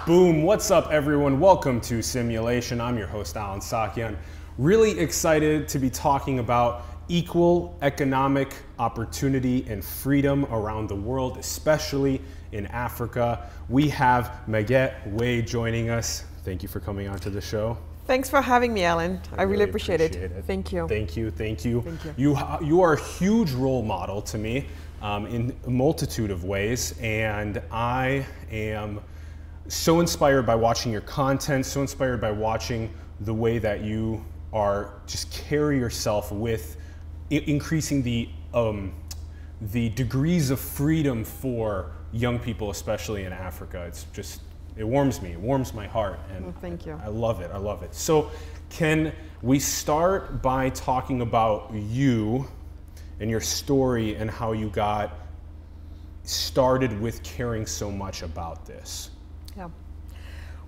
Boom, what's up everyone? Welcome to Simulation. I'm your host Alan Sakyan. Really excited to be talking about equal economic opportunity and freedom around the world, especially in Africa. We have Magatte Wade joining us. Thank you for coming onto the show. Thanks for having me, Alan. I really appreciate it. Thank you. Thank you, thank you. Thank you. You are a huge role model to me in a multitude of ways, and I am so inspired by watching your content, so inspired by watching the way that you are just carry yourself with increasing the degrees of freedom for young people, especially in Africa. It's just, it warms me, it warms my heart, and well, thank you. I love it, I love it. So can we start by talking about you and your story and how you got started with caring so much about this? Yeah.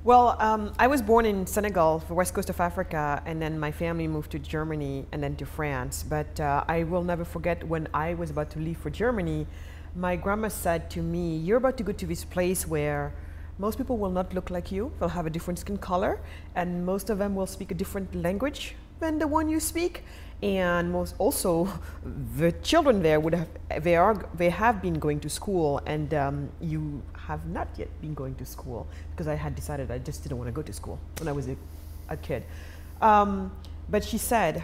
Well, I was born in Senegal, the west coast of Africa, and then my family moved to Germany and then to France. But I will never forget when I was about to leave for Germany, my grandma said to me, "You're about to go to this place where most people will not look like you, they'll have a different skin color, and most of them will speak a different language than the one you speak. And also, the children there they have been going to school, and you have not yet been going to school," because I had decided I just didn't want to go to school when I was a kid. But she said,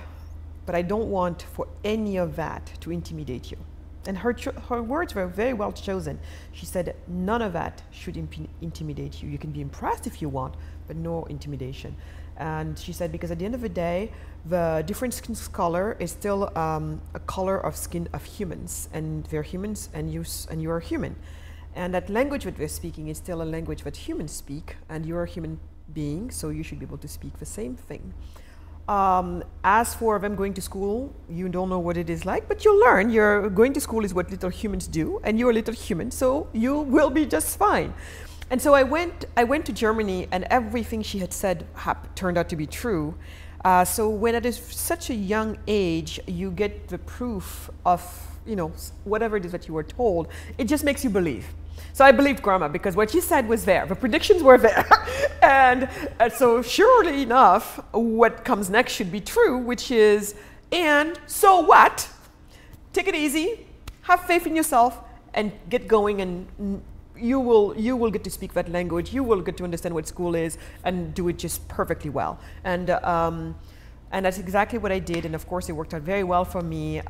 "But I don't want for any of that to intimidate you." And her words were very well chosen. She said, "None of that should intimidate you. You can be impressed if you want, but no intimidation." And she said, because at the end of the day, the different skin color is still a color of skin of humans, and they're humans, and you are human. And that language that we're speaking is still a language that humans speak, and you're a human being, so you should be able to speak the same thing. As for them going to school, you don't know what it is like, but you'll learn. You're going to school is what little humans do, and you're a little human, so you will be just fine. And so I went to Germany, and everything she had said turned out to be true. So when at such a young age, you get the proof of, whatever it is that you were told, it just makes you believe. So I believed Grandma, because what she said was there. The predictions were there. and so surely enough, what comes next should be true, which is, and so what? Take it easy, have faith in yourself, and get going, and you will get to speak that language. You will get to understand what school is and do it just perfectly well. And that's exactly what I did. And of course, it worked out very well for me.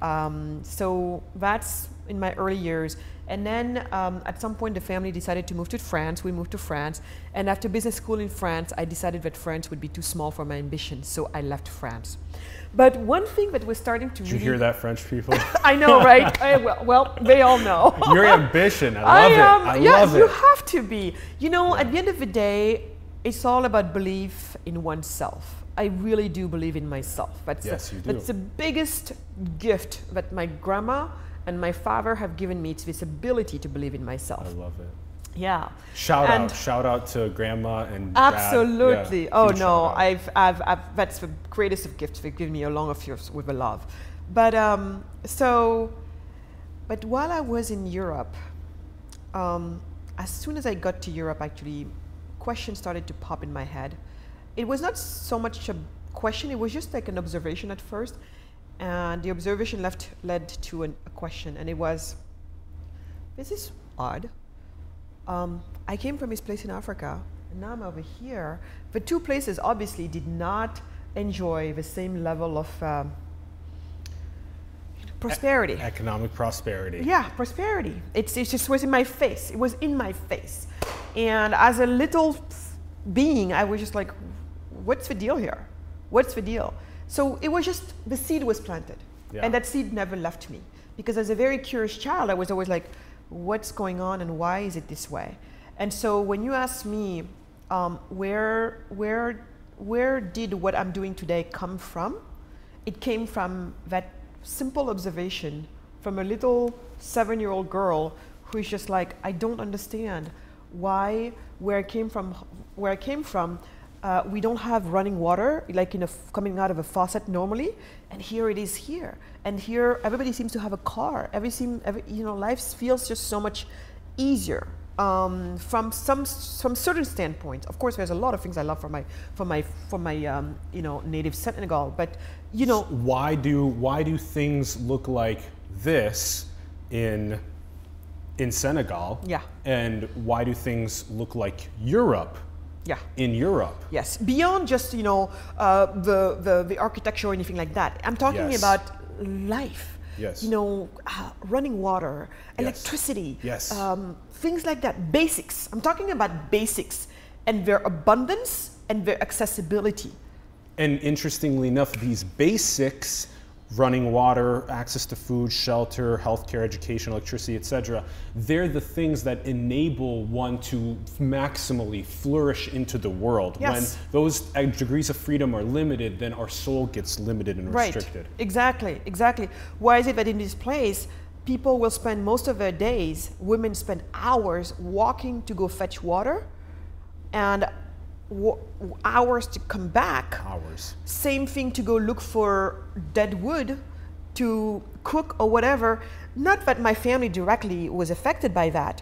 So that's in my early years. And then at some point, the family decided to move to France. We moved to France. And after business school in France, I decided that France would be too small for my ambition. So I left France. But one thing that was starting to Did you hear that, French people? I know, right? Well, they all know. Your ambition, I love it. I love it. You have to be. At the end of the day, it's all about belief in oneself. I really do believe in myself. Yes, you do. That's the biggest gift that my grandma and my father have given me. It's this ability to believe in myself. I love it. Yeah. Shout out to Grandma and absolutely. Dad. Oh no, that's the greatest of gifts they've given me, along with the love. But but while I was in Europe, as soon as I got to Europe, actually, questions started to pop in my head. It was not so much a question; it was just like an observation at first, and the observation led to a question, and it was, "This is odd. I came from this place in Africa, and now I'm over here." The two places obviously did not enjoy the same level of prosperity. Economic prosperity. Yeah, prosperity. It just was in my face. It was in my face. And as a little being, I was just like, what's the deal here? What's the deal? So it was just, the seed was planted. Yeah. And that seed never left me. Because as a very curious child, I was always like, what's going on and why is it this way? And so when you ask me, where did what I'm doing today come from? It came from that simple observation from a little 7-year-old girl who is just like, I don't understand why where I came from, we don't have running water, like coming out of a faucet normally, and here it is here. And here, everybody seems to have a car. Life feels just so much easier. from certain standpoints. Of course, there's a lot of things I love from my you know, native Senegal, but you know, why do things look like this in Senegal? Yeah. And why do things look like Europe? Yeah. In Europe. Yes. Beyond just, you know, the architecture or anything like that. I'm talking Yes. about life. Yes. You know, running water, electricity, Yes. things like that. Basics. I'm talking about basics and their abundance and their accessibility. And interestingly enough, these basics, running water, access to food, shelter, healthcare, education, electricity, etc., they're the things that enable one to maximally flourish into the world. Yes. When those degrees of freedom are limited, then our soul gets limited and restricted. Right. Exactly. Exactly. Why is it that in this place, people will spend most of their days, women spend hours walking to go fetch water, and hours to come back. Hours. Same thing to go look for dead wood to cook or whatever. Not that my family directly was affected by that,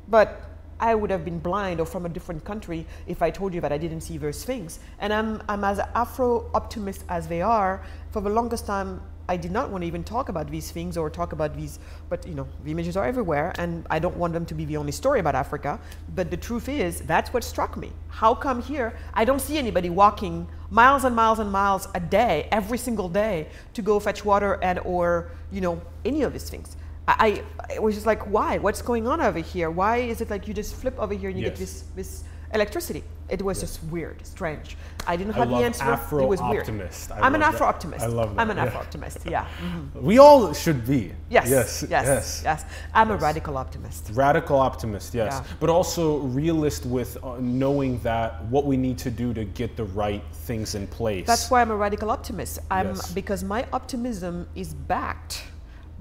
but I would have been blind or from a different country if I told you that I didn't see those things. And I'm as Afro-optimist as they are. For the longest time, I did not want to even talk about these things or talk about these, but you know, the images are everywhere, and I don't want them to be the only story about Africa. But the truth is, that's what struck me. How come here I don't see anybody walking miles and miles and miles a day, every single day, to go fetch water and or, you know, any of these things? I was just like, why? What's going on over here? Why is it like you just flip over here and you get this electricity? It was just weird, strange. I didn't have the answer. It was weird. I'm an Afro-optimist. I love that. I'm an Afro-optimist, yeah. Mm-hmm. We all should be. Yes, Yes. yes, Yes. yes. I'm a radical optimist. Radical optimist, yes. Yeah. But also realist with knowing that what we need to do to get the right things in place. That's why I'm a radical optimist. Yes. Because my optimism is backed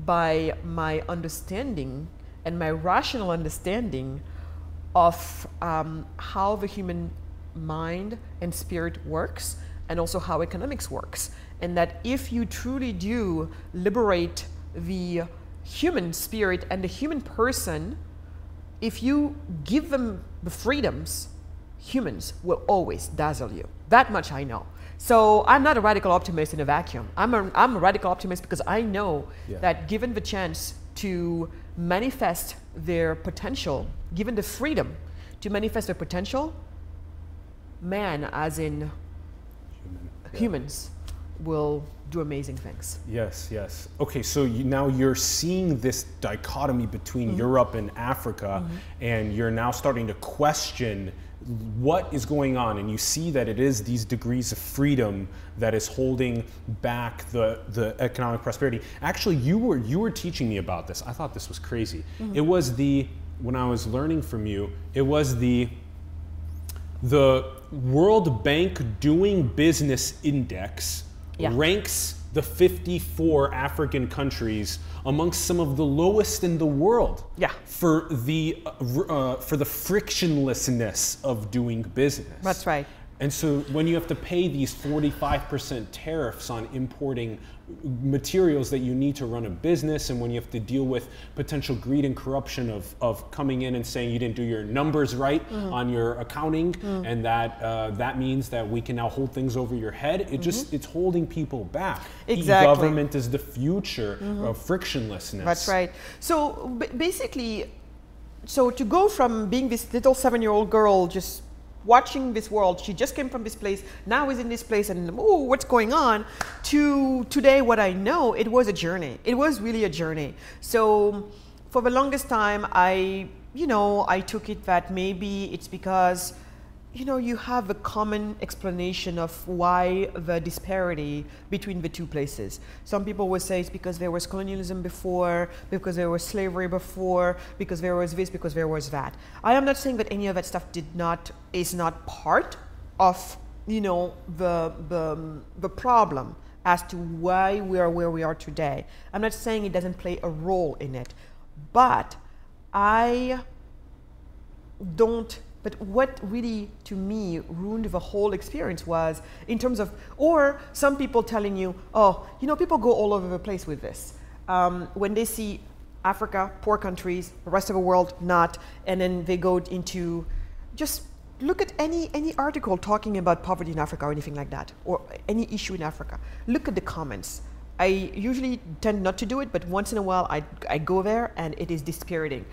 by my understanding and my rational understanding of how the human mind and spirit works, and also how economics works. And that if you truly do liberate the human spirit and the human person, if you give them the freedoms, humans will always dazzle you. That much I know. So I'm not a radical optimist in a vacuum. I'm a radical optimist because I know that given the chance to manifest their potential, given the freedom to manifest their potential, man, as in humans, will do amazing things. Yes, yes. Okay, so now you're seeing this dichotomy between Europe and Africa, and you're now starting to question what is going on, and you see that it is these degrees of freedom that is holding back the economic prosperity. Actually, you were teaching me about this. I thought this was crazy. It was when I was learning from you, it was the World Bank Doing Business Index ranks the 54 African countries amongst some of the lowest in the world for the frictionlessness of doing business. That's right. And so when you have to pay these 45% tariffs on importing materials that you need to run a business, and when you have to deal with potential greed and corruption of coming in and saying you didn't do your numbers right on your accounting, and that means that we can now hold things over your head, it's holding people back. Exactly. E-government is the future of frictionlessness. That's right. So basically, so to go from being this little 7-year-old girl just watching this world, she just came from this place, now is in this place, and oh, what's going on, to today what I know, it was a journey. It was really a journey. So for the longest time, I took it that maybe it's because, you have a common explanation of why the disparity between the two places. Some people would say it's because there was colonialism before, because there was slavery before, because there was this, because there was that. I am not saying that any of that stuff is not part of, the problem as to why we are where we are today. I'm not saying it doesn't play a role in it, but But what really, to me, ruined the whole experience was in terms of, or some people telling you, oh, people go all over the place with this. When they see Africa, poor countries, the rest of the world, not. And then they go into, just look at any article talking about poverty in Africa or anything like that, or any issue in Africa. Look at the comments. I usually tend not to do it, but once in a while I go there and it is dispiriting.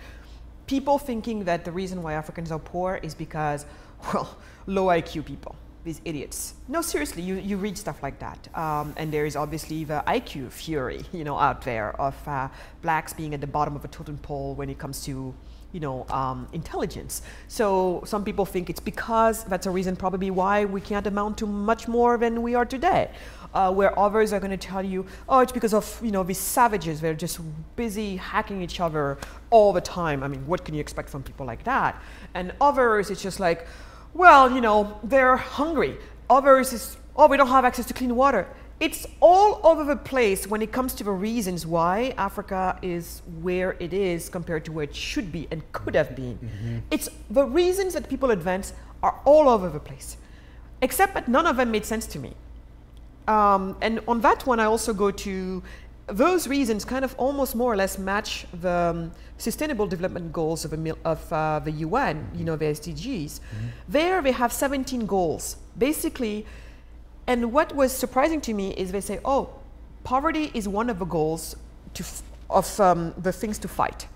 People thinking that the reason why Africans are poor is because, well, low IQ people, these idiots. No, seriously, you read stuff like that. And there is obviously the IQ theory, you know, out there of blacks being at the bottom of a totem pole when it comes to, you know, intelligence. So some people think it's because that's a reason probably why we can't amount to much more than we are today. Where others are going to tell you, oh, it's because of, you know, these savages. They're just busy hacking each other all the time. I mean, what can you expect from people like that? And others, it's just like, well, you know, they're hungry. Others is, oh, we don't have access to clean water. It's all over the place when it comes to the reasons why Africa is where it is compared to where it should be and could have been. It's the reasons that people advance are all over the place, except that none of them made sense to me. And on that one, I also go to those reasons kind of almost more or less match the Sustainable Development Goals of the UN, you know, the SDGs. There they have 17 goals, basically. And what was surprising to me is they say, oh, poverty is one of the goals of the things to fight.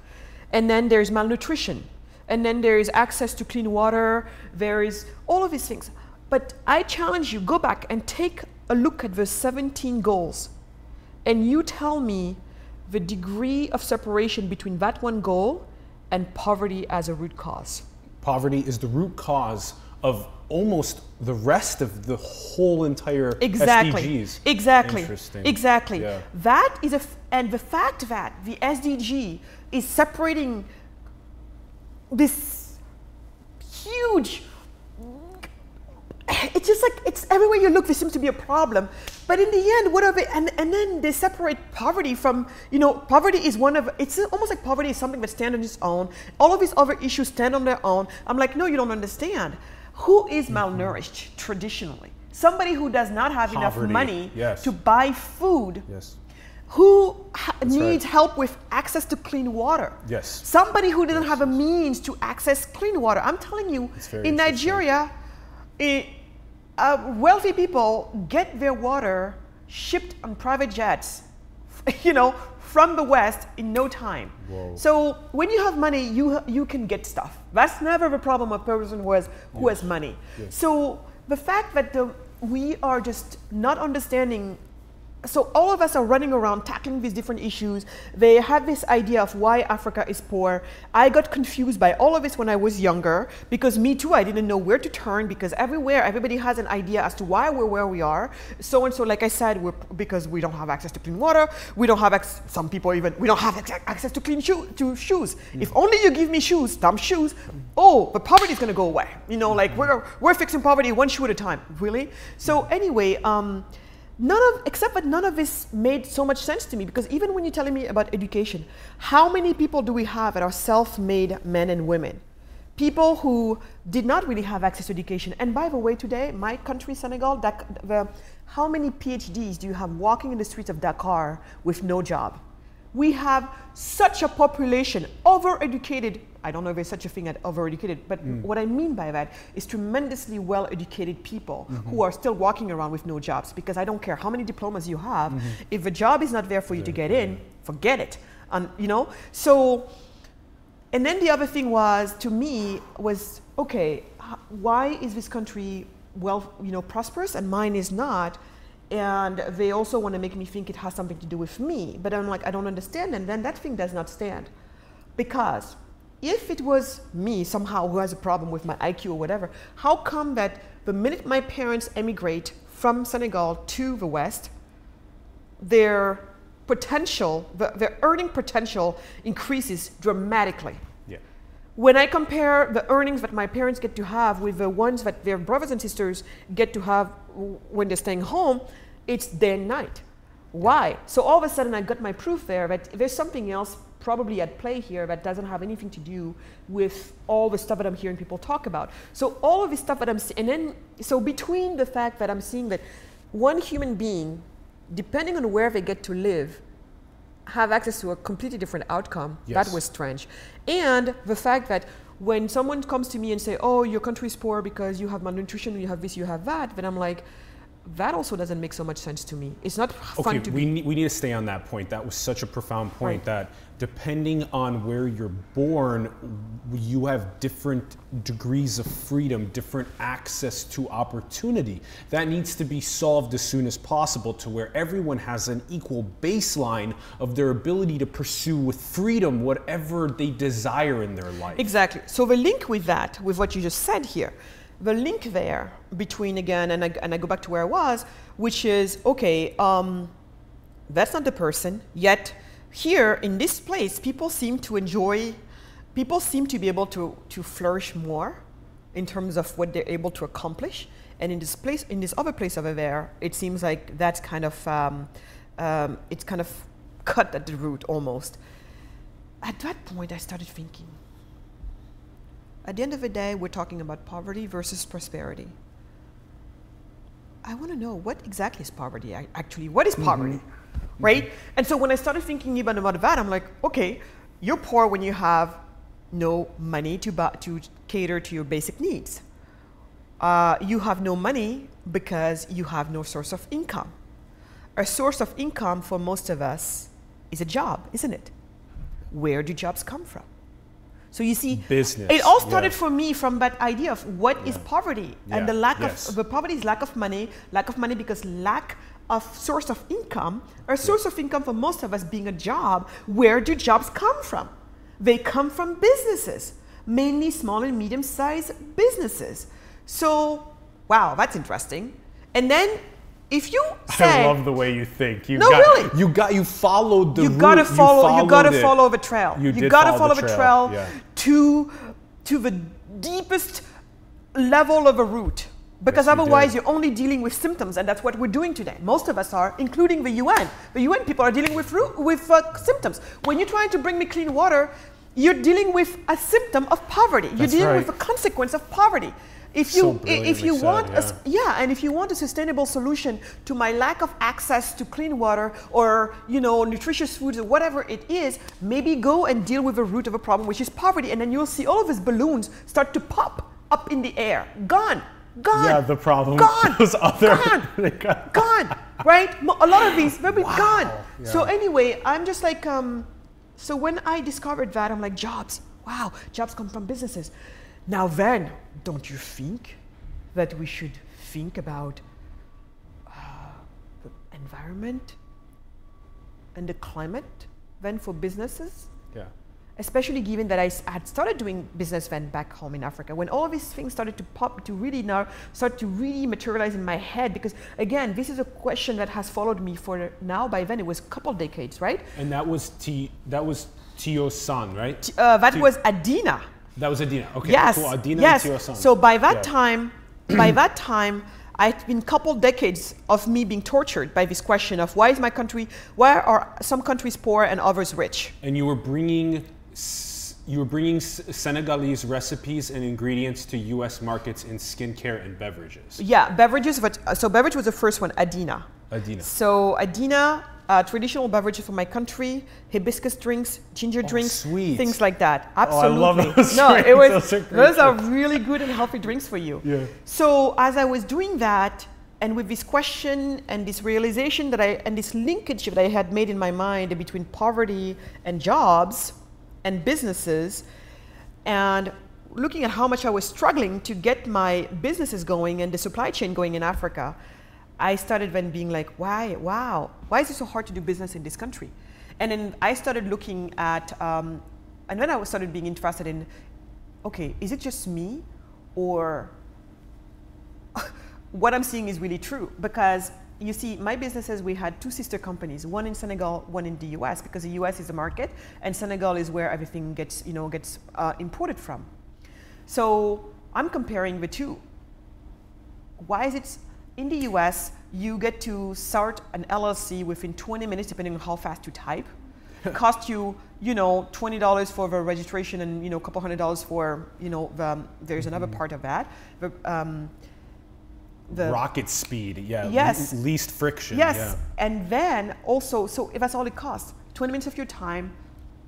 And then there's malnutrition. And then there is access to clean water. There is all of these things. But I challenge you, go back and take a look at the 17 goals. And you tell me the degree of separation between that one goal and poverty as a root cause. Poverty is the root cause of almost the rest of the whole entire SDGs. Exactly. Interesting. Exactly. Yeah. That is and the fact that the SDG is separating this huge, it's just like, it's everywhere you look, there seems to be a problem. But in the end, what are they, and then they separate poverty from, you know, poverty is one of, it's almost like poverty is something that stands on its own. All of these other issues stand on their own. I'm like, no, you don't understand. Who is malnourished traditionally? Somebody who does not have enough money to buy food. Who needs help with access to clean water. Somebody who doesn't have a means to access clean water. I'm telling you, in Nigeria, wealthy people get their water shipped on private jets, you know, from the West in no time. So when you have money, you can get stuff. That's never the problem of a person who has money. So the fact that we are just not understanding. So all of us are running around tackling these different issues. They have this idea of why Africa is poor. I got confused by all of this when I was younger, because me too, I didn't know where to turn, because everywhere, everybody has an idea as to why we're where we are. So and so, like I said, because we don't have access to clean water, we don't have some people even, we don't have access to clean shoes. If only you give me shoes, dumb shoes, oh, the poverty is gonna go away. You know, like we're fixing poverty one shoe at a time, really? So anyway, except that none of this made so much sense to me, because even when you're telling me about education, how many people do we have that are self-made men and women? People who did not really have access to education. And by the way, today, my country, Senegal, how many PhDs do you have walking in the streets of Dakar with no job? We have such a population, overeducated. I don't know if there's such a thing as overeducated, but what I mean by that is tremendously well-educated people who are still walking around with no jobs, because I don't care how many diplomas you have, if a job is not there for you to get in, forget it. You know, so, and then the other thing was, to me, was, okay, why is this country prosperous and mine is not? And they also want to make me think it has something to do with me. But I'm like, I don't understand. And then that thing does not stand. Because if it was me somehow who has a problem with my IQ or whatever, how come that the minute my parents emigrate from Senegal to the West, their potential, their earning potential increases dramatically? When I compare the earnings that my parents get to have with the ones that their brothers and sisters get to have when they're staying home, it's day and night. Why? So all of a sudden I got my proof there that there's something else probably at play here that doesn't have anything to do with all the stuff that I'm hearing people talk about. So all of this stuff that I'm seeing, and then, so between the fact that I'm seeing that one human being, depending on where they get to live, have access to a completely different outcome. Yes. That was strange. And the fact that when someone comes to me and say, oh, your country is poor because you have malnutrition, you have this, you have that, then I'm like, that also doesn't make so much sense to me. It's not fun to be. We need to stay on that point. That was such a profound point, that depending on where you're born, you have different degrees of freedom, different access to opportunity. That needs to be solved as soon as possible to where everyone has an equal baseline of their ability to pursue with freedom whatever they desire in their life. Exactly. So the link with that, with what you just said here, the link there between, again, and I go back to where I was, which is, okay, that's not the person, yet here in this place, people seem to be able to flourish more in terms of what they're able to accomplish. And in this place, in this other place over there, it seems like that's kind of, it's kind of cut at the root almost. At that point, I started thinking, at the end of the day, we're talking about poverty versus prosperity. I want to know, what exactly is poverty? Actually, what is poverty, right? And so when I started thinking even about that, I'm like, okay, you're poor when you have no money to cater to your basic needs. You have no money because you have no source of income. A source of income for most of us is a job, isn't it? Where do jobs come from? So you see, business. It all started for me from that idea of what is poverty, and the lack of the poverty is lack of money because lack of source of income. Our source of income for most of us being a job. Where do jobs come from? They come from businesses, mainly small and medium-sized businesses. So, wow, that's interesting. And then, if you say, I love the way you think. You followed the route. You gotta follow the trail. You gotta follow the trail to the deepest level of a route. Because otherwise you're only dealing with symptoms, and that's what we're doing today. Most of us are, including the UN. The UN people are dealing with symptoms. When you're trying to bring me clean water, you're dealing with a symptom of poverty. You're dealing with a consequence of poverty. If you want a sustainable solution to my lack of access to clean water or nutritious foods or whatever it is, maybe go and deal with the root of a problem, which is poverty, and then you'll see all of these balloons start to pop up in the air. Gone. Yeah, the problem. Gone. Those other gone. Right? A lot of these, they'll be gone. Yeah. So anyway, I'm just like, so when I discovered that, I'm like, jobs. Wow, jobs come from businesses. Now then, don't you think that we should think about the environment and the climate then for businesses? Yeah. Especially given that I had started doing business then back home in Africa, when all of these things started to pop, start to really materialize in my head, because again, this is a question that has followed me for now, by then it was a couple decades, right? And that was Tio-san, right? That was Adina. That was Adina. Okay. Yes. Cool. Adina yes. and Tio-san. So by that time, I'd been a couple decades of me being tortured by this question of why are some countries poor and others rich? And you were bringing Senegalese recipes and ingredients to U.S. markets in skincare and beverages. Yeah, beverages. So beverage was the first one, Adina. Adina. So Adina. Traditional beverages from my country, hibiscus drinks, ginger drinks, things like that. Absolutely. Oh, I love those. Those are really good and healthy drinks for you. Yeah. So as I was doing that, and with this question and this realization and this linkage that I had made in my mind between poverty and jobs and businesses, and looking at how much I was struggling to get my businesses going and the supply chain going in Africa, I started then being like, why is it so hard to do business in this country? And then I started looking at, and then I started being interested in, okay, is it just me, or what I'm seeing is really true? Because you see, my businesses, we had two sister companies, one in Senegal, one in the US, because the US is the market, and Senegal is where everything gets imported from. So I'm comparing the two. Why is it? In the US, you get to start an LLC within 20 minutes, depending on how fast you type. It costs you, $20 for the registration and, a couple $100 for, there's another part of that. The rocket speed, yeah. Yes. Least friction. Yes, yeah. and then also, so if that's all it costs, 20 minutes of your time,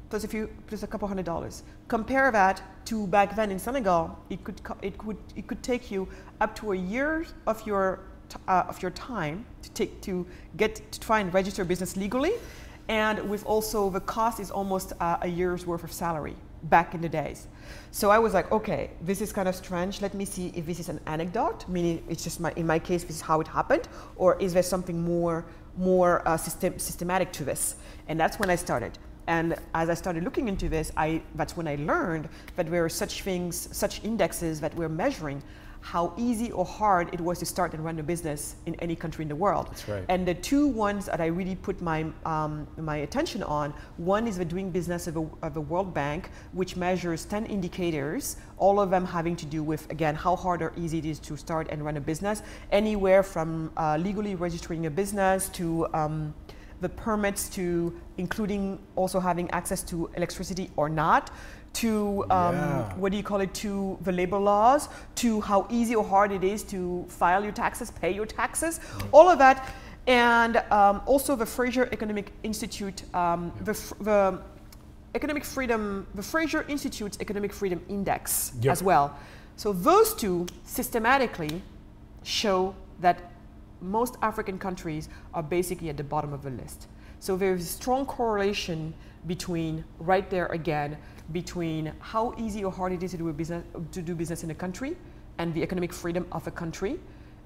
plus a couple $100. Compare that to back then in Senegal, it could take you up to a year of your time to try and register a business legally, and with also the cost is almost a year's worth of salary back in the days. So I was like, okay, this is kind of strange. Let me see if this is an anecdote, meaning it's just in my case, this is how it happened, or is there something more systematic to this? And that's when I started. And as I started looking into this, that's when I learned that there were such things, such indexes that were measuring how easy or hard it was to start and run a business in any country in the world. That's right. And the two ones that I really put my attention on, one is the Doing Business of the World Bank, which measures 10 indicators, all of them having to do with, again, how hard or easy it is to start and run a business, anywhere from legally registering a business to the permits, to including also having access to electricity or not, to what do you call it, to the labor laws, to how easy or hard it is to file your taxes, pay your taxes, all of that. And also the Fraser Economic Institute, the Fraser Institute's Economic Freedom Index as well. So those two systematically show that most African countries are basically at the bottom of the list. So there's a strong correlation between, right there again, between how easy or hard it is to do business in a country and the economic freedom of a country,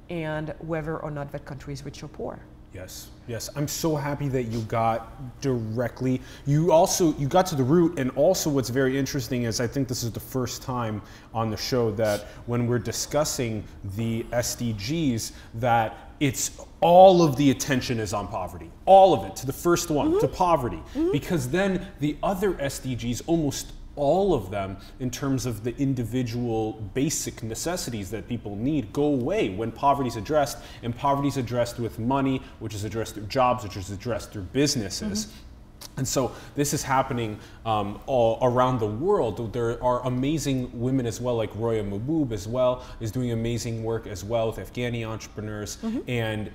and whether or not that country is rich or poor. Yes, yes. I'm so happy that you got directly, you got to the root. And also what's very interesting is I think this is the first time on the show that when we're discussing the SDGs, that it's all of the attention is on poverty, all of it, to the first one, to poverty, because then the other SDGs, almost all of them, in terms of the individual basic necessities that people need, go away when poverty is addressed, and poverty is addressed with money, which is addressed through jobs, which is addressed through businesses. And so this is happening all around the world. There are amazing women as well, like Roya Mahboob as well, is doing amazing work as well with Afghani entrepreneurs, and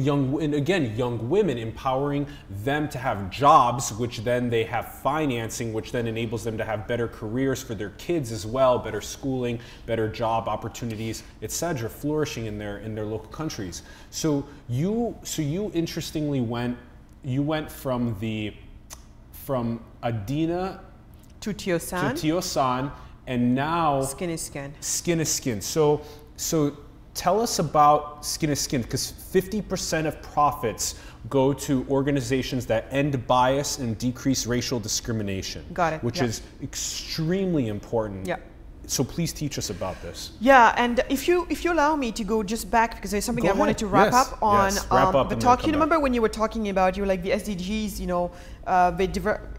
young women, empowering them to have jobs, which then they have financing, which then enables them to have better careers for their kids as well, better schooling, better job opportunities, etc., flourishing in their local countries. So you interestingly went from Adina to Tiosan, and now Skin is Skin. Skin is Skin. So tell us about Skin is Skin, because 50% of profits go to organizations that end bias and decrease racial discrimination. Got it. Which is extremely important. Yeah. So please teach us about this. Yeah, and if you allow me to go just back, because there's something I wanted to wrap up on. Wrap up the talk. You remember when you were talking about, you were like the SDGs, you know,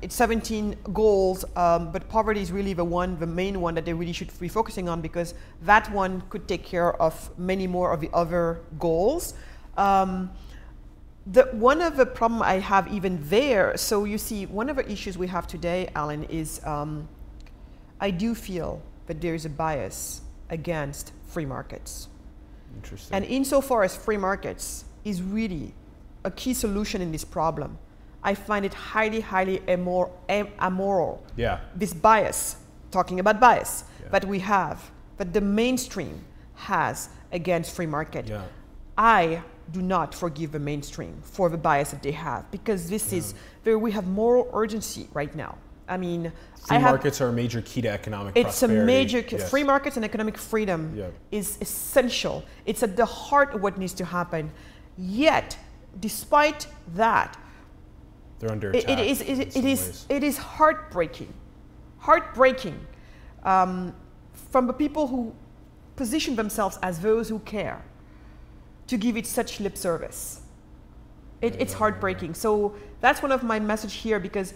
it's 17 goals, but poverty is really the main one that they really should be focusing on, because that one could take care of many more of the other goals. One of the problem I have even there, so you see, one of the issues we have today, Alan, is I do feel that there is a bias against free markets. Interesting. And insofar as free markets is really a key solution in this problem, I find it highly, highly amoral. Yeah. This bias, talking about bias, that we have, that the mainstream has against free market. Yeah. I do not forgive the mainstream for the bias that they have, because this is where we have moral urgency right now. I mean, free markets are a major key to economic prosperity. It's a major, free markets and economic freedom is essential. It's at the heart of what needs to happen. Yet, despite that, they're under attack. It is heartbreaking from the people who position themselves as those who care to give it such lip service. It's heartbreaking. So that's one of my message here, because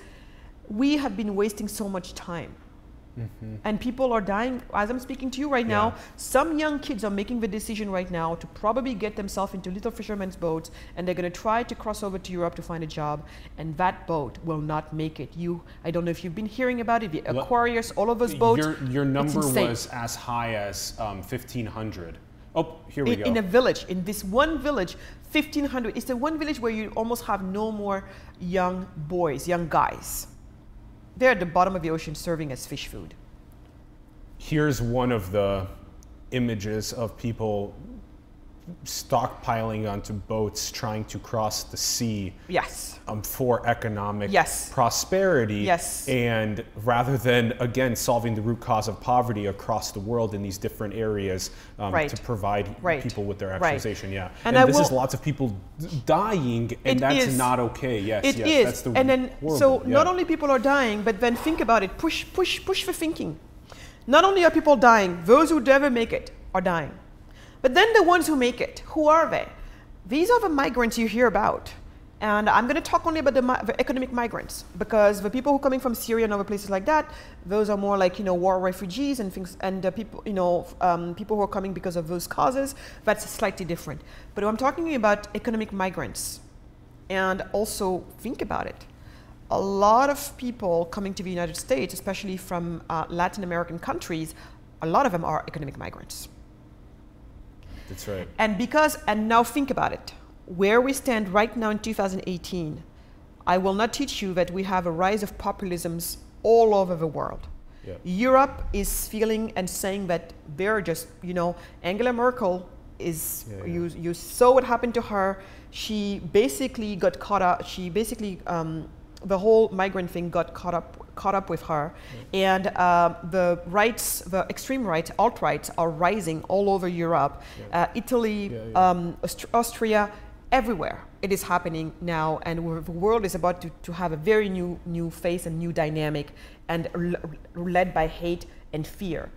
we have been wasting so much time. And people are dying, as I'm speaking to you right now. Some young kids are making the decision right now to probably get themselves into little fishermen's boats, and they're going to try to cross over to Europe to find a job, and that boat will not make it. I don't know if you've been hearing about it, the Aquarius, all of those boats. Your number was as high as 1,500 Oh, here we go. In a village, in this one village, 1,500. It's the one village where you almost have no more young boys, young guys. They're at the bottom of the ocean serving as fish food. Here's one of the images of people stockpiling onto boats trying to cross the sea. Yes. For economic yes. prosperity. Yes. And rather than, again, solving the root cause of poverty across the world in these different areas right. to provide right. people with their actualization. Right. Yeah. And this is lots of people dying, and that's not okay. Yes. It yes, is. That's the and then, horrible, so yeah. not only people are dying, but then think about it. Push for thinking. Not only are people dying, those who never make it are dying. But then the ones who make it, who are they? These are the migrants you hear about. And I'm going to talk only about the economic migrants, because the people who are coming from Syria and other places like that, those are more like, war refugees and things, and people, people who are coming because of those causes. That's slightly different. But I'm talking about economic migrants. And also think about it. A lot of people coming to the United States, especially from Latin American countries, a lot of them are economic migrants. That's right. And now think about it. Where we stand right now in 2018, I will not teach you that we have a rise of populisms all over the world. Yeah. Europe is feeling and saying that they're just, Angela Merkel is, you saw what happened to her. She basically got caught up, the whole migrant thing got caught up with her. Yeah. And the extreme right, alt-rights are rising all over Europe, Italy, Austria, everywhere. It is happening now, and the world is about to have a very new face and new dynamic, and led by hate and fear.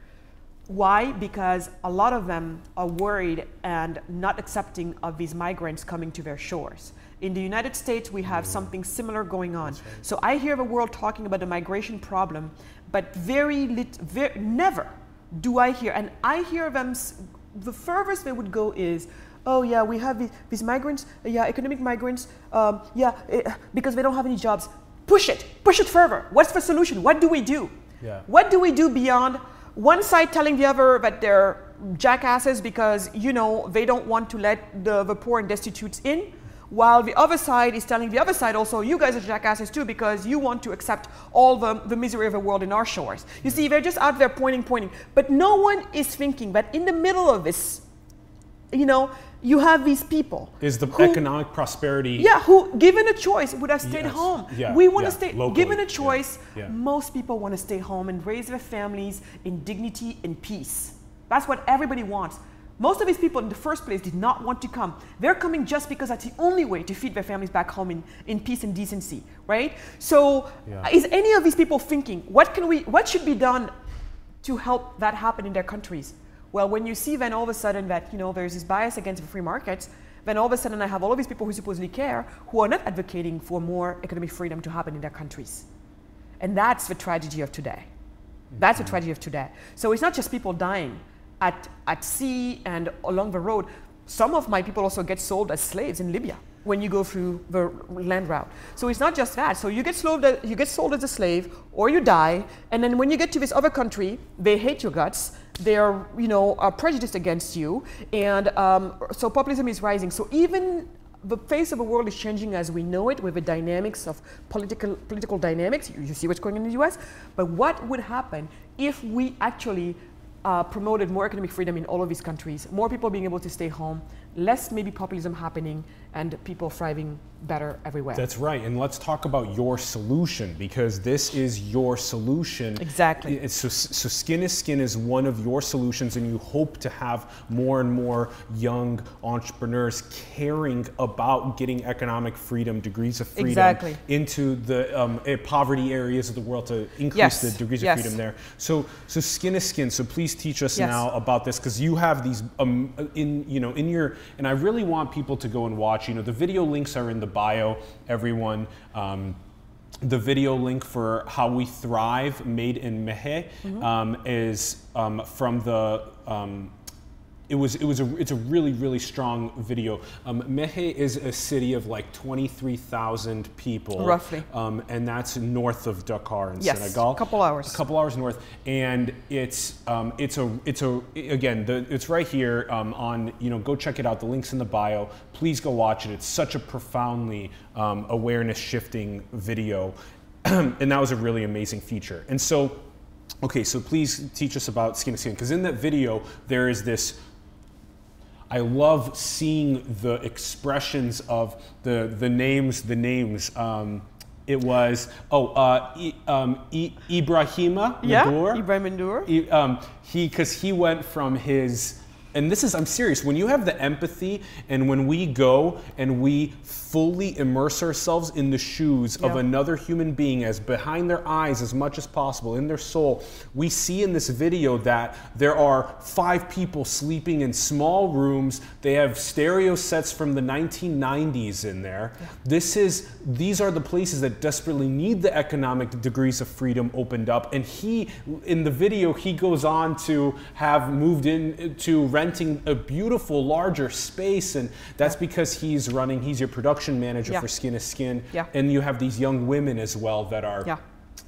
Why? Because a lot of them are worried and not accepting of these migrants coming to their shores. In the United States, we have something similar going on. Right. So I hear the world talking about the migration problem, but never do I hear, and I hear them, the furthest they would go is, oh yeah, we have these migrants, economic migrants, because they don't have any jobs. Push it further. What's the solution? What do we do? Yeah. What do we do beyond one side telling the other that they're jackasses because, they don't want to let the poor and destitutes in, while the other side is telling the other side also, you guys are jackasses too because you want to accept all the misery of the world in our shores. You see, they're just out there pointing. But no one is thinking that in the middle of this, you have these people. Is the economic prosperity. Yeah, who, given a choice, would have stayed home. Yeah, we want to stay, locally. Given a choice, most people want to stay home and raise their families in dignity and peace. That's what everybody wants. Most of these people in the first place did not want to come. They're coming just because that's the only way to feed their families back home in peace and decency, right? So is any of these people thinking, what should be done to help that happen in their countries? Well, when you see then all of a sudden that, there's this bias against the free markets, then all of a sudden I have all of these people who supposedly care, who are not advocating for more economic freedom to happen in their countries. And that's the tragedy of today. That's the tragedy of today. So it's not just people dying at sea and along the road. Some of my people also get sold as slaves in Libya when you go through the land route. So it's not just that. So you get sold as a slave, or you die, and then when you get to this other country, they hate your guts. They are, are prejudiced against you, and so populism is rising. So even the face of the world is changing as we know it, with the dynamics of political dynamics. You see what's going on in the U.S. But what would happen if we actually promoted more economic freedom in all of these countries, more people being able to stay home, less maybe populism happening, and people thriving better everywhere. That's right. And let's talk about your solution, because this is your solution. Exactly. So Skin is Skin is one of your solutions, and you hope to have more and more young entrepreneurs caring about getting economic freedom, degrees of freedom into the poverty areas of the world, to increase the degrees of freedom there. So Skin is Skin. So please teach us now about this, because you have these in your, and I really want people to go and watch. The video links are in the bio, everyone. The video link for How We Thrive, made in Mehe, is from the it's a really strong video. Mehe is a city of like 23,000 people, roughly, and that's north of Dakar in yes, Senegal. a couple hours north, and it's right here on, go check it out. The link's in the bio. Please go watch it. It's such a profoundly awareness shifting video, and that was a really amazing feature. And so, okay, so please teach us about skin to skin, because in that video there is this. I love seeing the expressions of the names. It was Ibrahima Ndour. Ibrahim Ndour. Because he went from his, and this is, I'm serious, when you have the empathy and when we go and we fully immerse ourselves in the shoes of another human being, as behind their eyes as much as possible, in their soul, we see in this video that there are 5 people sleeping in small rooms. They have stereo sets from the 1990s in there. These are the places that desperately need the economic degrees of freedom opened up. And in the video, he goes on to have moved into renting a beautiful, larger space. And that's because he's your production manager for Skin to Skin. And you have these young women as well that are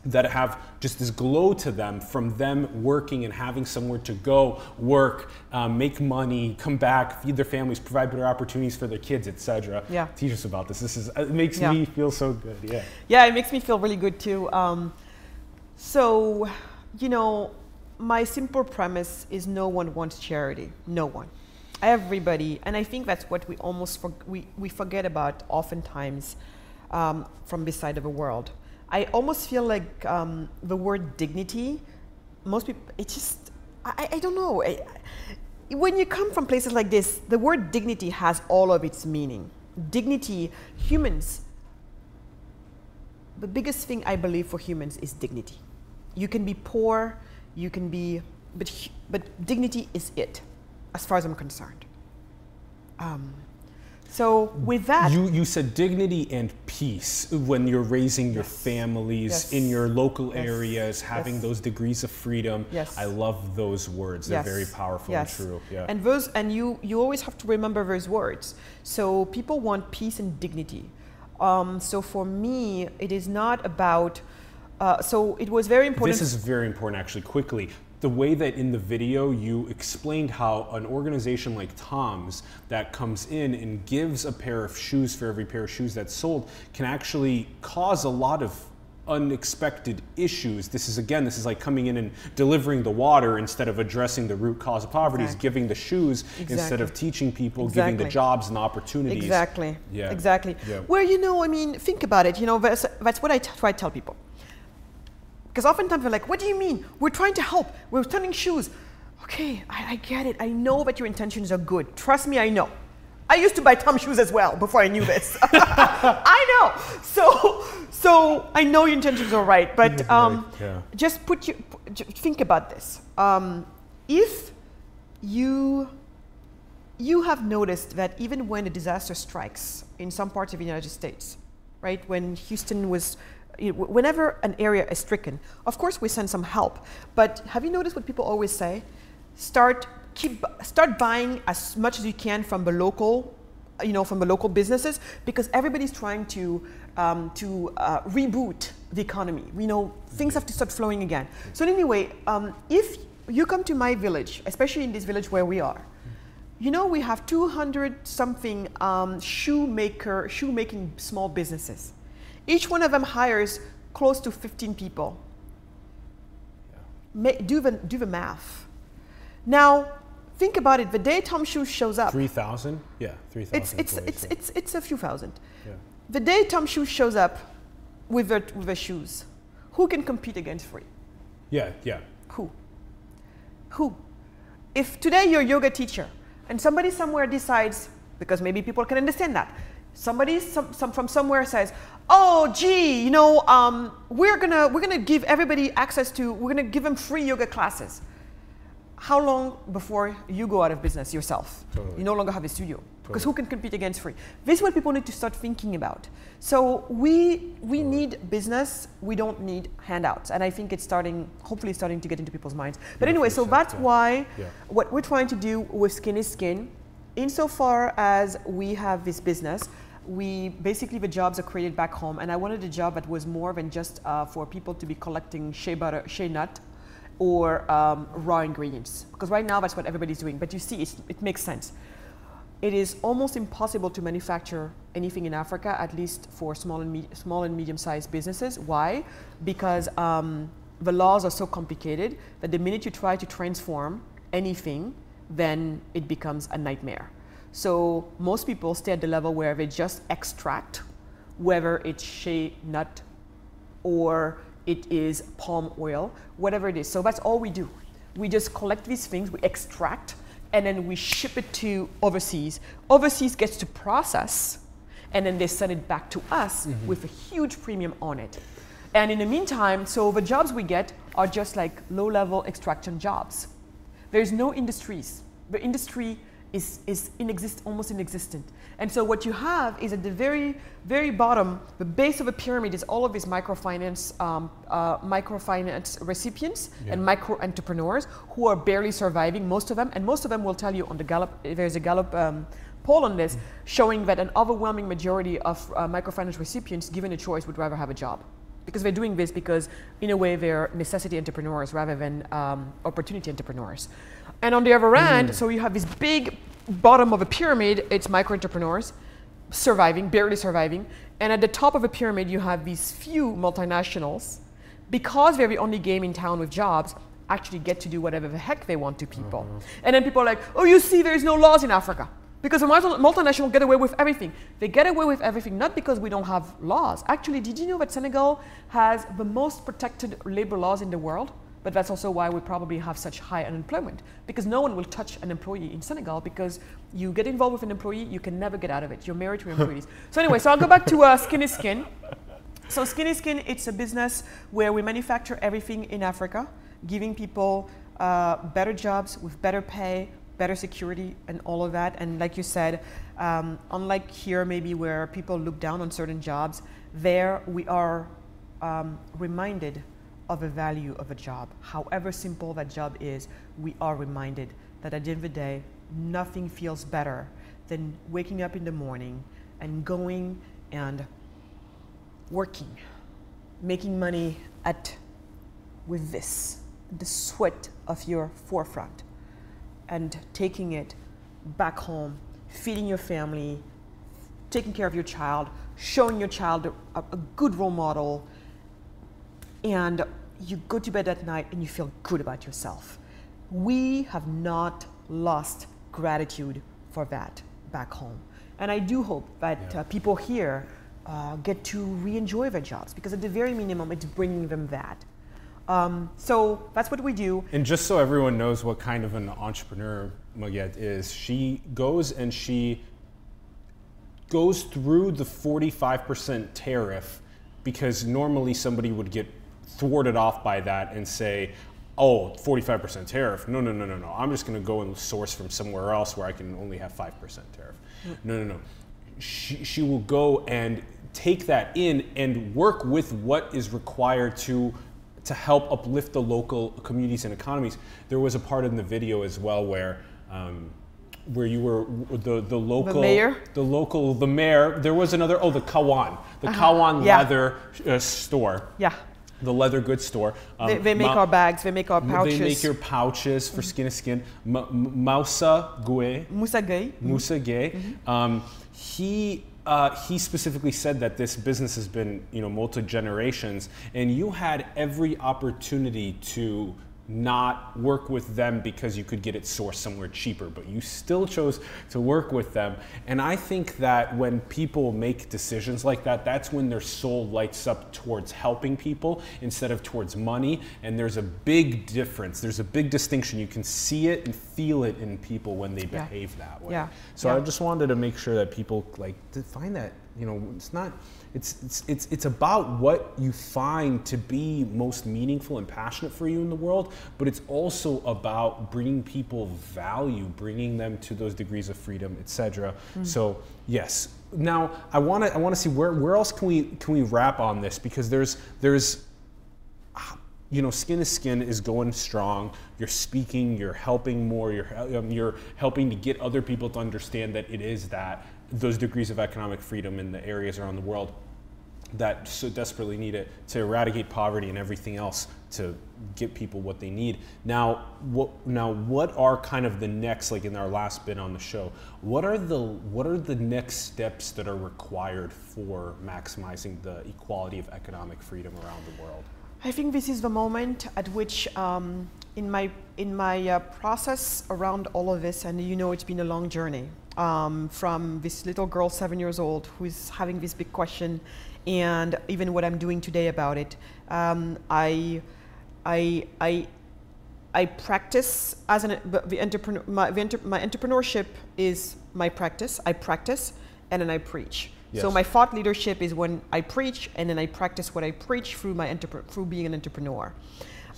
that have just this glow to them from them working and having somewhere to go, work, make money, come back, feed their families, provide better opportunities for their kids, etc. Teach us about this. It makes me feel so good. Yeah, it makes me feel really good too. So, my simple premise is no one wants charity. No one. Everybody, and I think that's what we almost we forget about oftentimes from this side of the world. I almost feel like the word dignity, most people, it's just, I don't know. When you come from places like this, the word dignity has all of its meaning. Dignity, humans, the biggest thing I believe for humans is dignity. You can be poor, you can be, but dignity is it, as far as I'm concerned. So with that, you said dignity and peace when you're raising your families in your local areas, having those degrees of freedom. I love those words. They're very powerful and true. And you always have to remember those words. So people want peace and dignity. So for me, it is not about. So it was very important. This is very important, actually. Quickly. The way that in the video you explained how an organization like Tom's that comes in and gives a pair of shoes for every pair of shoes that's sold can actually cause a lot of unexpected issues. This is like coming in and delivering the water instead of addressing the root cause of poverty, is giving the shoes instead of teaching people, giving the jobs and opportunities. Exactly. Well, I mean, think about it. That's what I try to tell people. Because oftentimes they're like, what do you mean? We're trying to help. We're turning shoes. Okay, I get it. I know that your intentions are good. Trust me, I know. I used to buy Tom shoes as well before I knew this. I know. So I know your intentions are right. But just think about this. If you have noticed that even when a disaster strikes in some parts of the United States, right, when Houston was, whenever an area is stricken, of course we send some help. But have you noticed what people always say? Start buying as much as you can from the local, from the local businesses, because everybody's trying to reboot the economy. Things have to start flowing again. So anyway, if you come to my village, especially in this village where we are, we have 200 something shoemaking small businesses. Each one of them hires close to 15 people. Do the math. Now, think about it. The day Tom Shoes shows up, 3,000. Yeah, 3,000. It's a few thousand. Yeah. The day Tom Shoes shows up with the shoes, who can compete against free? Yeah. Who? If today you're a yoga teacher and somebody somewhere decides, because maybe people can understand that, somebody from somewhere says, oh gee, we're gonna give everybody access to, we're gonna give them free yoga classes. how long before you go out of business yourself? Totally. You no longer have a studio. Because who can compete against free? This is what people need to start thinking about. So we need business, we don't need handouts. And I think it's hopefully starting to get into people's minds. But anyway, so that's why what we're trying to do with Skin is Skin, insofar as we have this business, basically the jobs are created back home. And I wanted a job that was more than just for people to be collecting shea butter, shea nut, or raw ingredients. Because right now that's what everybody's doing. But you see, it makes sense. It is almost impossible to manufacture anything in Africa, at least for small and medium-sized businesses. Why? Because the laws are so complicated that the minute you try to transform anything, then it becomes a nightmare. So most people stay at the level where they just extract, whether it's shea nut or it is palm oil, whatever it is. So that's all we do. We just collect these things, we extract, and then we ship it to overseas. Overseas gets to process, and then they send it back to us with a huge premium on it. And in the meantime, so the jobs we get are just like low-level extraction jobs. There's no industries. The industry is almost inexistent. And so what you have is at the very, very bottom, the base of a pyramid is all of these microfinance recipients and micro entrepreneurs who are barely surviving, most of them. And most of them will tell you on the Gallup, there's a Gallup poll on this, showing that an overwhelming majority of microfinance recipients, given a choice, would rather have a job. Because they're doing this because, in a way, they're necessity entrepreneurs rather than opportunity entrepreneurs. And on the other end, so you have this big bottom of a pyramid, it's micro-entrepreneurs, surviving, barely surviving. And at the top of a pyramid, you have these few multinationals, because they're the only game in town with jobs, actually get to do whatever the heck they want to people. And then people are like, oh, you see, there's no laws in Africa. Because the multinational get away with everything. They get away with everything, not because we don't have laws. Actually, did you know that Senegal has the most protected labor laws in the world? But that's also why we probably have such high unemployment, because no one will touch an employee in Senegal, because you get involved with an employee, you can never get out of it. You're married to your employees. So anyway, so I'll go back to Skin is Skin. So Skin is Skin, it's a business where we manufacture everything in Africa, giving people better jobs with better pay, better security, and all of that. And like you said, unlike here maybe where people look down on certain jobs, there we are reminded of the value of a job. However simple that job is, we are reminded that at the end of the day, nothing feels better than waking up in the morning and going and working, making money with this, the sweat of your forefront, and taking it back home, feeding your family, taking care of your child, showing your child a good role model, and you go to bed at night and you feel good about yourself. We have not lost gratitude for that back home. And I do hope that people here get to re-enjoy their jobs, because at the very minimum, it's bringing them that. So that's what we do. And just so everyone knows what kind of an entrepreneur Magatte is, she goes through the 45% tariff, because normally somebody would get thwarted off by that and say, oh, 45% tariff. No. I'm just going to go and source from somewhere else where I can only have 5% tariff. No. She will go and take that in and work with what is required to help uplift the local communities and economies. There was a part in the video as well where you were the local mayor. There was another, the Kawan leather store. Yeah. The leather goods store. They make our bags, they make our pouches. They make your pouches for Skin is Skin. Moussa Gueye. He specifically said that this business has been, multi-generations, and you had every opportunity to not work with them because you could get it sourced somewhere cheaper, but you still chose to work with them. And I think that when people make decisions like that, that's when their soul lights up towards helping people instead of towards money. And there's a big difference. There's a big distinction. You can see it and feel it in people when they behave that way. So I just wanted to make sure that people to find that you know, it's not, it's about what you find to be most meaningful and passionate for you in the world, but it's also about bringing people value, bringing them to those degrees of freedom, etc. So yes. Now I want to see where else can we wrap on this, because there's you know, Skin is Skin is going strong. You're speaking, you're helping more, you're helping to get other people to understand that it is those degrees of economic freedom in the areas around the world that so desperately need it to eradicate poverty and everything else to get people what they need. Now what are kind of the next, like in our last bit on the show, what are the next steps that are required for maximizing the equality of economic freedom around the world? I think this is the moment at which, in my process around all of this, and you know, it's been a long journey, from this little girl, 7 years old, who is having this big question, and even what I'm doing today about it. I practice as the entrepreneur. My entrepreneurship is my practice. I practice, and then I preach. Yes. So my thought leadership is when I preach, and then I practice what I preach through through being an entrepreneur.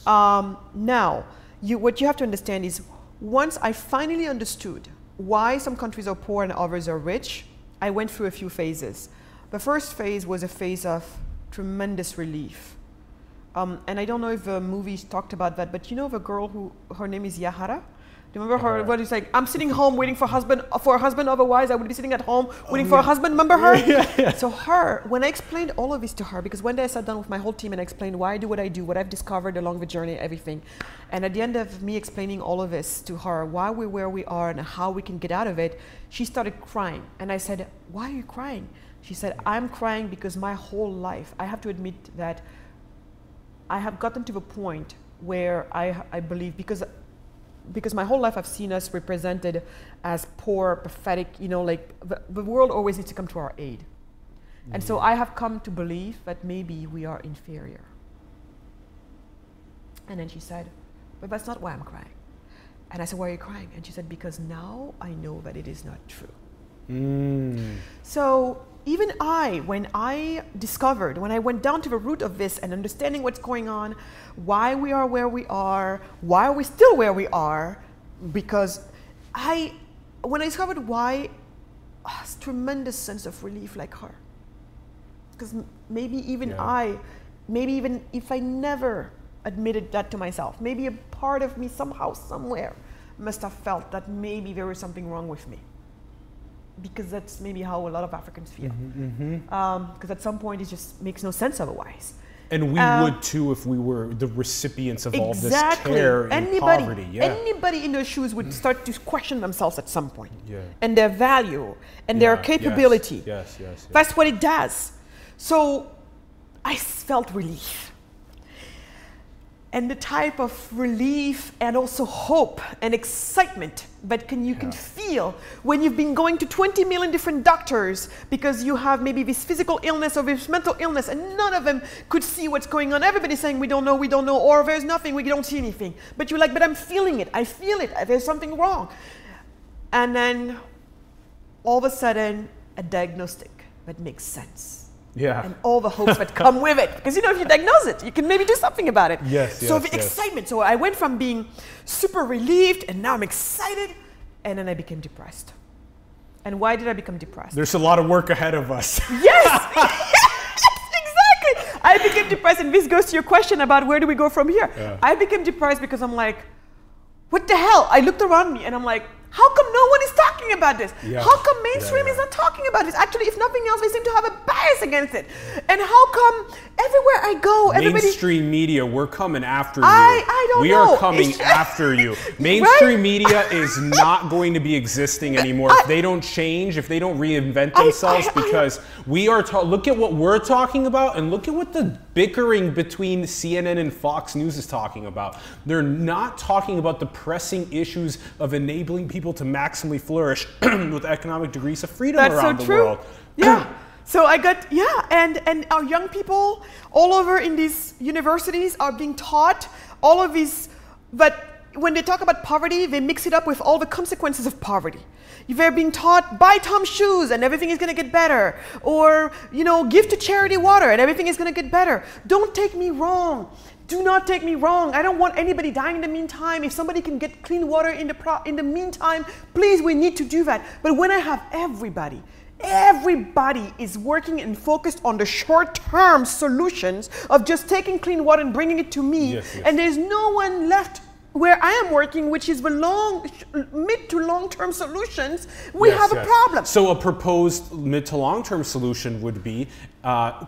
Now, what you have to understand is, once I finally understood why some countries are poor and others are rich, I went through a few phases. The first phase was a phase of tremendous relief. And I don't know if the movies talked about that, but you know the girl who, her name is Yahara? Do you remember her? What is like, I'm sitting home waiting for a husband, otherwise I would be sitting at home waiting for a husband. Remember her? Yeah. So her, when I explained all of this to her, because one day I sat down with my whole team and I explained why I do what I do, what I've discovered along the journey, everything. And at the end of me explaining all of this to her, why we're where we are and how we can get out of it, she started crying. And I said, why are you crying? She said, I'm crying because my whole life, I have to admit that I have gotten to the point where I believe, because my whole life I've seen us represented as poor, pathetic, you know, like the world always needs to come to our aid. And so I have come to believe that maybe we are inferior. And then she said, but that's not why I'm crying. And I said, why are you crying? And she said, because now I know that it is not true. So even when I discovered, when I went down to the root of this and understanding what's going on, why we are where we are, why are we still where we are, because when I discovered why, a tremendous sense of relief like her. Because maybe even if I never admitted that to myself, maybe a part of me somehow, somewhere, must have felt that maybe there was something wrong with me. Because that's maybe how a lot of Africans feel. Because at some point it just makes no sense otherwise. And we would too if we were the recipients of all this care and poverty. Yeah. Anybody in their shoes would start to question themselves at some point. And their value and their capability. Yes. That's what it does. So I felt relief. And the type of relief and also hope and excitement that you can feel when you've been going to 20 million different doctors because you have maybe this physical illness or this mental illness and none of them could see what's going on. Everybody's saying we don't know, or there's nothing, we don't see anything. But you're like, but I'm feeling it, I feel it, there's something wrong. And then all of a sudden, a diagnostic that makes sense. And all the hopes that come with it. Because you know, if you diagnose it, you can maybe do something about it. So the excitement. So I went from being super relieved and now I'm excited, and then I became depressed. And why did I become depressed? There's a lot of work ahead of us. Yes, exactly. I became depressed, and this goes to your question about where do we go from here. I became depressed because I'm like, what the hell? I looked around me and I'm like, how come no one is talking about this? How come mainstream is not talking about this? Actually, if nothing else, they seem to have a bias against it. And how come everywhere I go, everybody... Mainstream media, we're coming after you. I don't know. We are coming after you. Mainstream media is not going to be existing anymore if they don't change, if they don't reinvent themselves, because we are... Look at what we're talking about, and look at what the bickering between CNN and Fox News is talking about. They're not talking about the pressing issues of enabling people to maximally flourish with economic degrees of freedom around the world. So I got, and our young people all over in these universities are being taught all of these, but when they talk about poverty, they mix it up with all the consequences of poverty. They're being taught, buy Tom's shoes and everything is going to get better. Or, you know, give to charity water and everything is going to get better. Don't take me wrong. Do not take me wrong. I don't want anybody dying in the meantime. If somebody can get clean water in the meantime, please, we need to do that. But when I have everybody is working and focused on the short-term solutions of just taking clean water and bringing it to me, and there's no one left where I am working, which is the mid to long-term solutions, we have a problem. So a proposed mid to long-term solution would be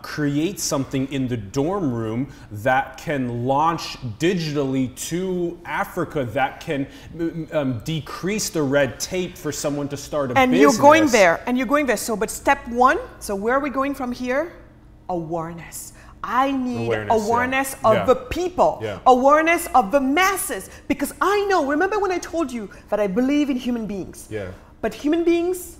create something in the dorm room that can launch digitally to Africa that can decrease the red tape for someone to start a business. And you're going there. So, but step one, so where are we going from here? Awareness. I need awareness of the people, awareness of the masses, because I know, remember when I told you that I believe in human beings, but human beings,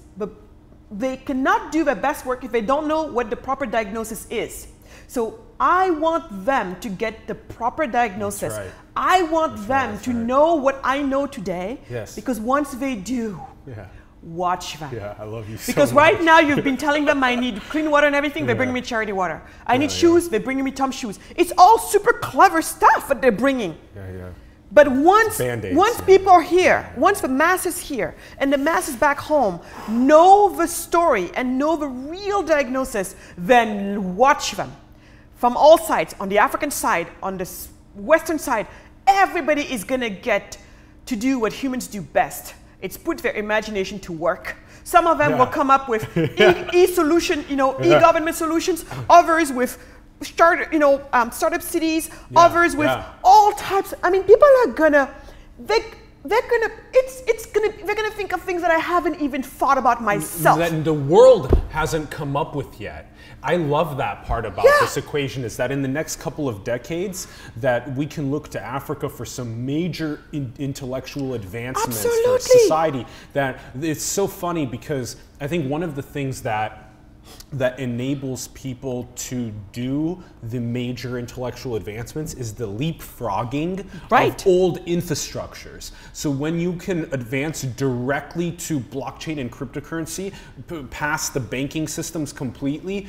they cannot do their best work if they don't know what the proper diagnosis is. So I want them to get the proper diagnosis. I want them to know what I know today, because once they do, watch them. Yeah, I love you so Because much. right now you've been telling them I need clean water and everything, they're bringing me charity water. I need shoes, they're bringing me Tom's shoes. It's all super clever stuff that they're bringing. But once people are here, once the masses here and the masses back home know the story and know the real diagnosis, then watch them. From all sides, on the African side, on the Western side, everybody is gonna get to do what humans do best. It's put their imagination to work. Some of them will come up with e-solution, you know, e-government solutions. Others with startup cities. Others with all types. I mean, people are gonna, they're gonna think of things that I haven't even thought about myself. That the world hasn't come up with yet. I love that part about this equation, is that in the next couple of decades that we can look to Africa for some major intellectual advancements for society. That it's so funny, because I think one of the things that enables people to do the major intellectual advancements is the leapfrogging of old infrastructures. So when you can advance directly to blockchain and cryptocurrency, past the banking systems completely,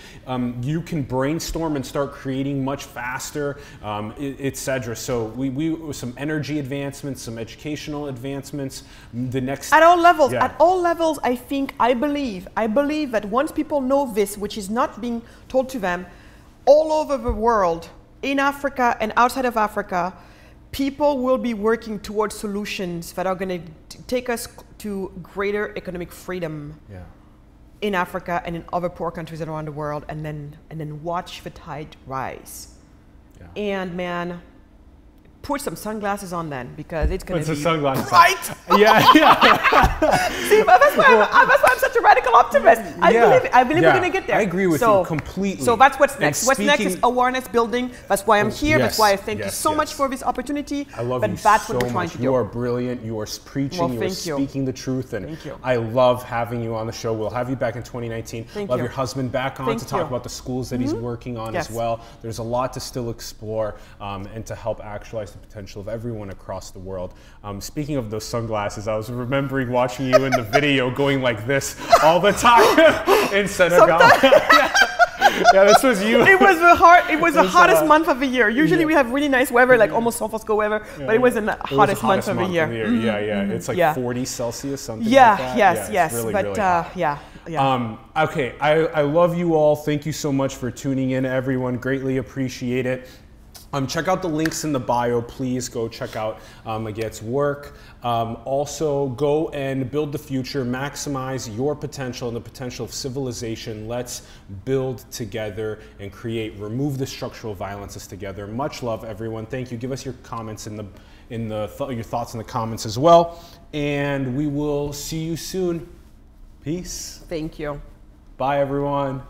you can brainstorm and start creating much faster, etc. So we some energy advancements, some educational advancements. The next at all levels, I believe that once people know this, which is not being told to them, all over the world, in Africa and outside of Africa, people will be working towards solutions that are going to take us to greater economic freedom in Africa and in other poor countries around the world, and then watch the tide rise. And man, put some sunglasses on then, because it's going to be sunglasses bright. See, but that's why I'm such a radical optimist. I believe we're going to get there. I agree with you completely. So that's what's next. What's next is awareness building. That's why I'm here. That's why I thank you so much for this opportunity. I love you that's so what we're trying to do. You are brilliant. You are preaching. You are speaking the truth. And I love having you on the show. We'll have you back in 2019. Love your husband back on to talk about the schools that he's working on as well. There's a lot to still explore and to help actualize the potential of everyone across the world. Speaking of those sunglasses, I was remembering watching you in the video going like this all the time in Senegal. This was you. It was the hottest month of the year. Usually we have really nice weather, like almost San Francisco weather, but it was the hottest month of the year. It's like 40 Celsius, something like that. Yes. Really, but really hot. Okay, I love you all. Thank you so much for tuning in, everyone. Greatly appreciate it. Check out the links in the bio. Please go check out Magatte's work. Also, go and build the future, maximize your potential and the potential of civilization. Let's build together and remove the structural violences together. Much love, everyone. Thank you. Give us your comments your thoughts in the comments as well. And we will see you soon. Peace. Thank you. Bye, everyone.